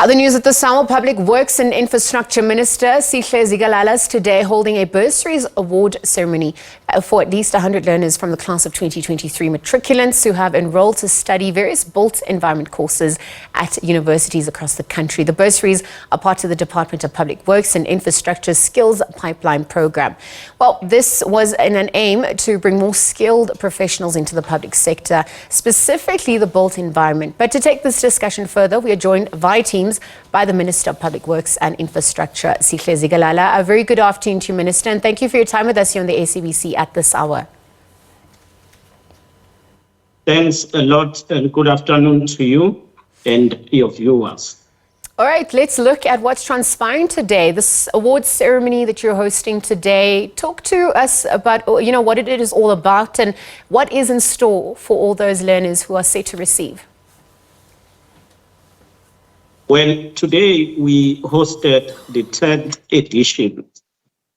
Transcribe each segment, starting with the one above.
Other news at the Summer Public Works and Infrastructure Minister Sihle Zikalala is today holding a bursaries award ceremony for at least 100 learners from the class of 2023 matriculants who have enrolled to study various built environment courses at universities across the country. The bursaries are part of the Department of Public Works and Infrastructure Skills Pipeline program. Well, this was in an aim to bring more skilled professionals into the public sector, specifically the built environment. But to take this discussion further, we are joined via Teams by the Minister of Public Works and Infrastructure, Sihle Zikalala. A very good afternoon to you, Minister, and thank you for your time with us here on the SABC at this hour. Thanks a lot, and good afternoon to you and your viewers. All right, let's look at what's transpiring today. This awards ceremony that you're hosting today. Talk to us about, what it is all about and what is in store for all those learners who are set to receive. Well, today we hosted the 10th edition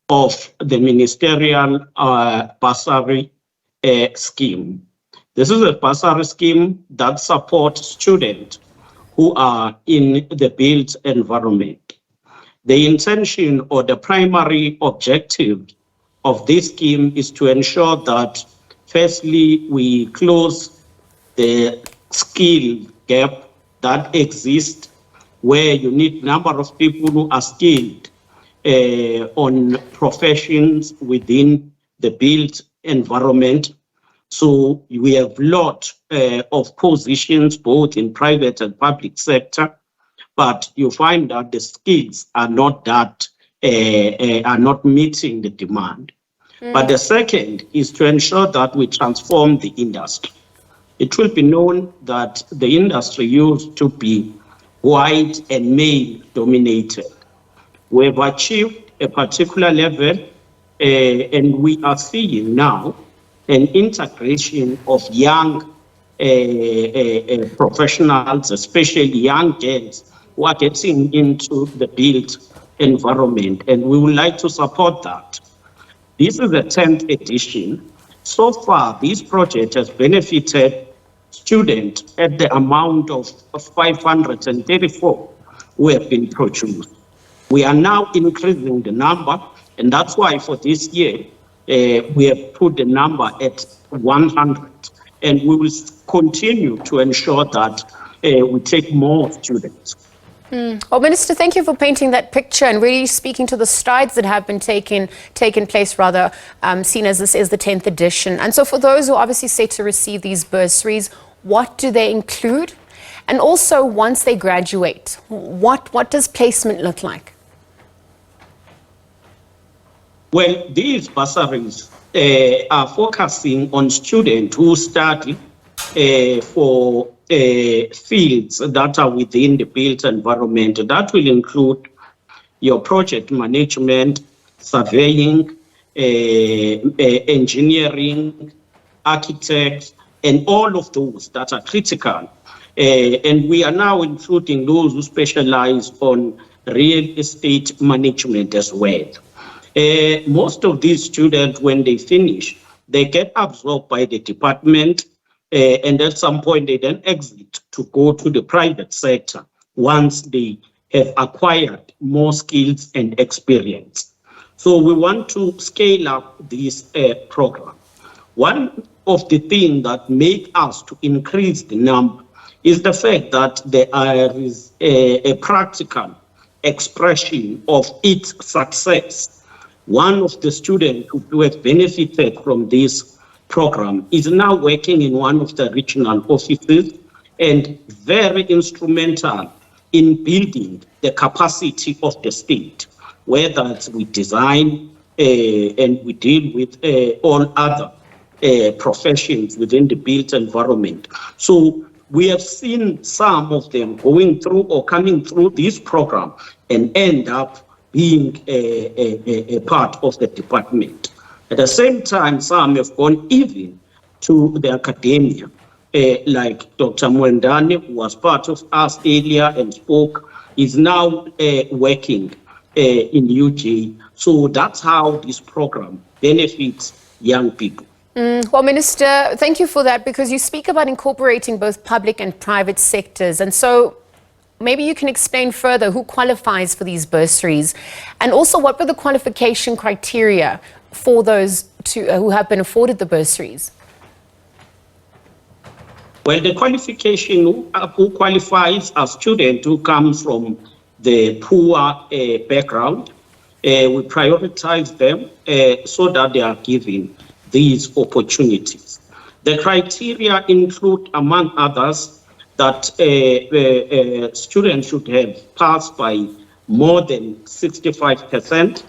of the ministerial bursary scheme. This is a bursary scheme that supports students who are in the built environment. The intention or the primary objective of this scheme is to ensure that, firstly, we close the skill gap that exists, where you need number of people who are skilled on professions within the built environment. So we have a lot of positions both in private and public sector, but you find that the skills are not meeting the demand. But the second is to ensure that we transform the industry. It will be known that the industry used to be white and male dominated. We have achieved a particular level and we are seeing now an integration of young professionals, especially young girls who are getting into the built environment, and we would like to support that. This is the 10th edition. So far, this project has benefited students at the amount of 534 who have been produced. We are now increasing the number, and that's why for this year, we have put the number at 100, and we will continue to ensure that we take more students. Well, Minister, thank you for painting that picture and really speaking to the strides that have been taken place, seen as this is the 10th edition. And so for those who are obviously set to receive these bursaries, what do they include? And also, once they graduate, what does placement look like? Well, these bursaries are focusing on students who study for fields that are within the built environment. That will include your project management, surveying, engineering, architects, and all of those that are critical. And we are now including those who specialize on real estate management as well. Most of these students, when they finish, they get absorbed by the department, and at some point they then exit to go to the private sector once they have acquired more skills and experience. So we want to scale up this program. One of the things that make us to increase the number is the fact that there is a practical expression of its success. One of the students who have benefited from this program is now working in one of the regional offices and very instrumental in building the capacity of the state, whether it's with design and we deal with all other professions within the built environment. So we have seen some of them going through or coming through this program and end up being a part of the department. At the same time, some have gone even to the academia, like Dr. Mwendani, who was part of us earlier and spoke, is now working in UJ. So that's how this program benefits young people. Well, Minister, thank you for that, because you speak about incorporating both public and private sectors. And so maybe you can explain further who qualifies for these bursaries, and also what were the qualification criteria for those who have been afforded the bursaries? Well, the qualification who qualifies are students who come from the poor background. We prioritize them so that they are given these opportunities. The criteria include, among others, that students should have passed by more than 65%,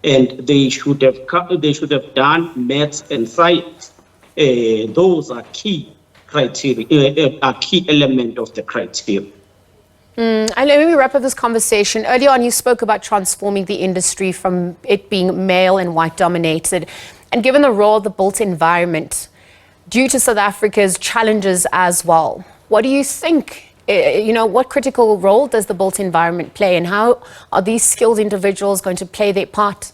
and they should have done maths and science. Those are key criteria, a key element of the criteria. And let me wrap up this conversation. Earlier on, you spoke about transforming the industry from it being male and white dominated. And given the role of the built environment, due to South Africa's challenges as well, what do you think, what critical role does the built environment play, and how are these skilled individuals going to play their part?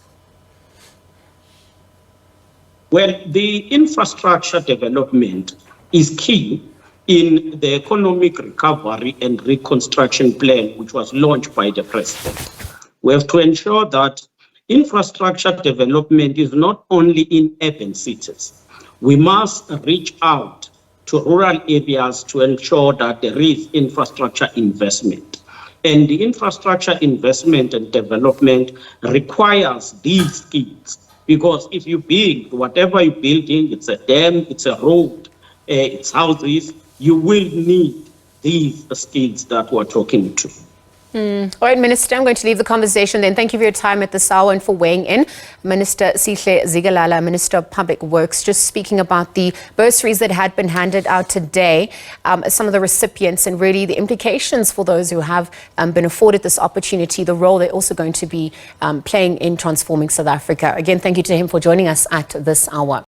Well, the infrastructure development is key in the economic recovery and reconstruction plan, which was launched by the president. We have to ensure that infrastructure development is not only in urban cities. We must reach out to rural areas to ensure that there is infrastructure investment. And the infrastructure investment and development requires these skills, because if you build, whatever you're building, it's a dam, it's a road, it's houses, you will need these skills that we're talking to. All right, Minister, I'm going to leave the conversation then. Thank you for your time at this hour and for weighing in. Minister Sihle Zikalala, Minister of Public Works, just speaking about the bursaries that had been handed out today, some of the recipients and really the implications for those who have been afforded this opportunity, the role they're also going to be playing in transforming South Africa. Again, thank you to him for joining us at this hour.